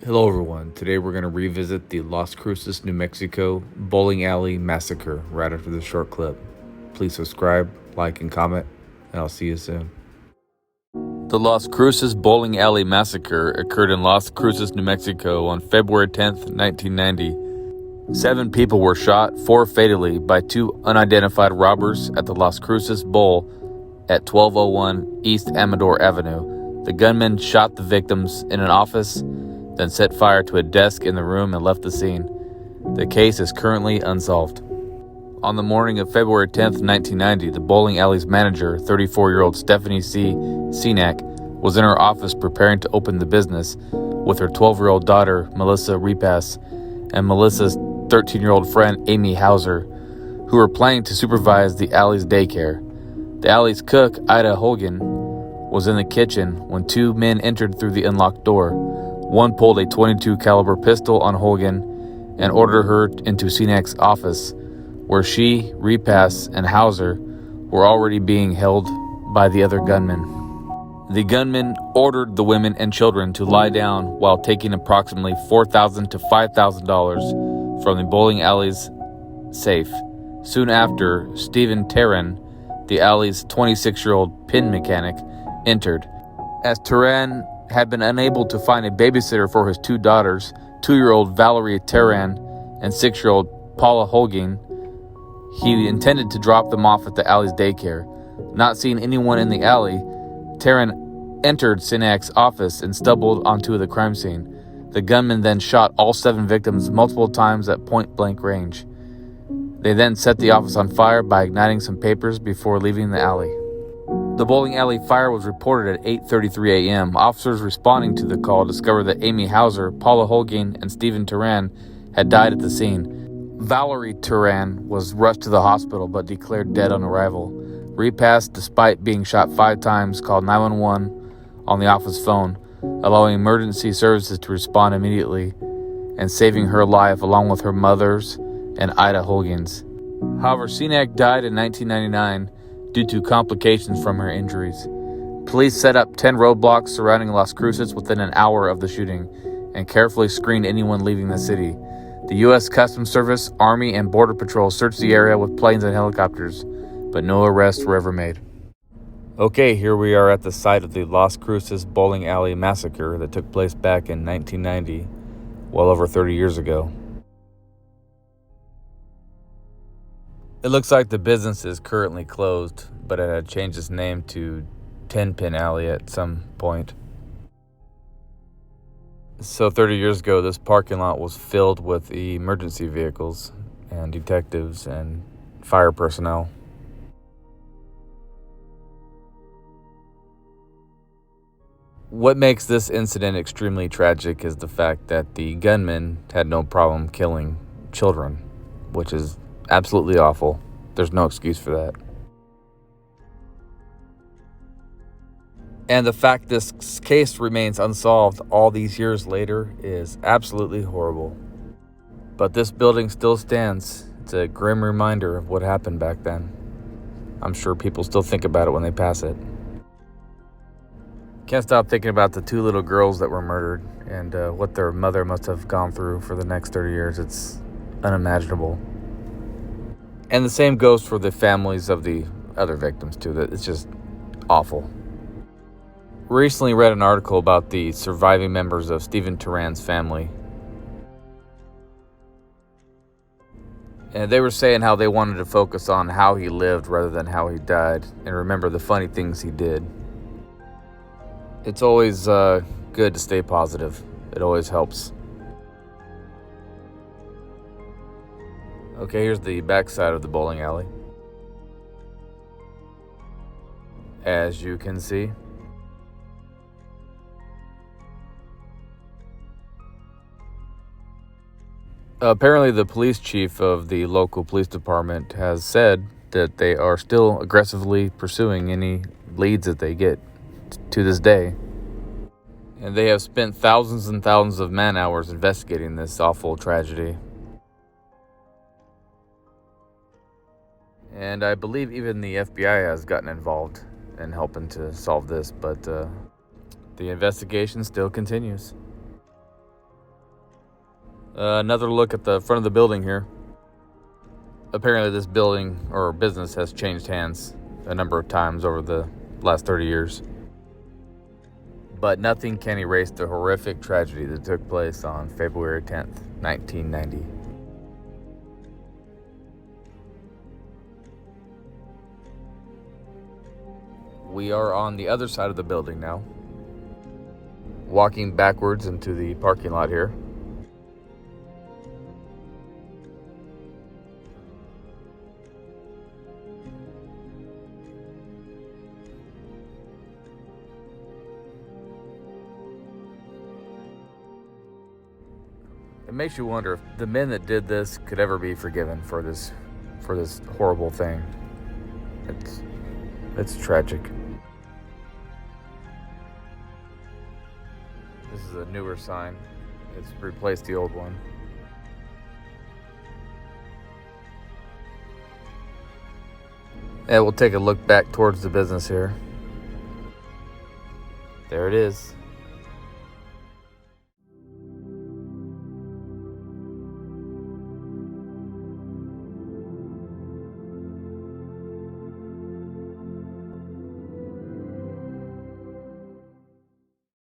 Hello, everyone. Today we're going to revisit the Las Cruces, New Mexico bowling alley massacre right after this short clip. Please subscribe, like, and comment, and I'll see you soon. The Las Cruces Bowling Alley Massacre occurred in Las Cruces, New Mexico on February 10th, 1990. 7 people were shot, 4 fatally, by 2 unidentified robbers at the Las Cruces Bowl at 1201 East Amador Avenue. The gunmen shot the victims in an office, then set fire to a desk in the room and left the scene. The case is currently unsolved. On the morning of February 10th, 1990, the bowling alley's manager, 34-year-old Stephanie C. Cenac, was in her office preparing to open the business with her 12-year-old daughter, Melissa Repass, and Melissa's 13-year-old friend, Amy Hauser, who were planning to supervise the alley's daycare. The alley's cook, Ida Hogan, was in the kitchen when 2 men entered through the unlocked door. One pulled a .22 caliber pistol on Hogan and ordered her into Cenac's office, where she, Repass, and Hauser were already being held by the other gunmen. The gunmen ordered the women and children to lie down while taking approximately $4,000 to $5,000 from the bowling alley's safe. Soon after, Stephen Terran, the alley's 26-year-old pin mechanic, entered. As Terran had been unable to find a babysitter for his 2 daughters, 2-year-old Valerie Terran and 6-year-old Paula Hogan, he intended to drop them off at the alley's daycare. Not seeing anyone in the alley, Terran entered Cenac's office and stumbled onto the crime scene. The gunman then shot all 7 victims multiple times at point-blank range. They then set the office on fire by igniting some papers before leaving the alley. The bowling alley fire was reported at 8:33 a.m. Officers responding to the call discovered that Amy Hauser, Paula Hogan, and Stephen Terran had died at the scene. Valerie Terran was rushed to the hospital but declared dead on arrival. Repass, despite being shot 5 times, called 911 on the office phone, allowing emergency services to respond immediately and saving her life along with her mother's and Ida Hogan's. However, Cenac died in 1999 due to complications from her injuries. Police set up 10 roadblocks surrounding Las Cruces within an hour of the shooting and carefully screened anyone leaving the city. The U.S. Customs Service, Army, and Border Patrol searched the area with planes and helicopters, but no arrests were ever made. Okay, here we are at the site of the Las Cruces Bowling Alley Massacre that took place back in 1990, well over 30 years ago. It looks like the business is currently closed, but it had changed its name to 10 Pin Alley at some point. So 30 years ago, this parking lot was filled with emergency vehicles and detectives and fire personnel. What makes this incident extremely tragic is the fact that the gunman had no problem killing children, which is absolutely awful. There's no excuse for that. And the fact this case remains unsolved all these years later is absolutely horrible. But this building still stands. It's a grim reminder of what happened back then. I'm sure people still think about it when they pass it. Can't stop thinking about the 2 little girls that were murdered and what their mother must have gone through for the next 30 years. It's unimaginable. And the same goes for the families of the other victims, too. It's just awful. Recently read an article about the surviving members of Stephen Terran's family. And they were saying how they wanted to focus on how he lived rather than how he died, and remember the funny things he did. It's always good to stay positive. It always helps. Okay, here's the backside of the bowling alley. As you can see. Apparently, the police chief of the local police department has said that they are still aggressively pursuing any leads that they get to this day. And they have spent thousands and thousands of man-hours investigating this awful tragedy. And I believe even the FBI has gotten involved in helping to solve this, but the investigation still continues. Another look at the front of the building here. Apparently this building or business has changed hands a number of times over the last 30 years. But nothing can erase the horrific tragedy that took place on February 10th, 1990. We are on the other side of the building now, walking backwards into the parking lot here. It makes you wonder if the men that did this could ever be forgiven for this horrible thing. It's tragic. This is a newer sign. It's replaced the old one. And we'll take a look back towards the business here. There it is.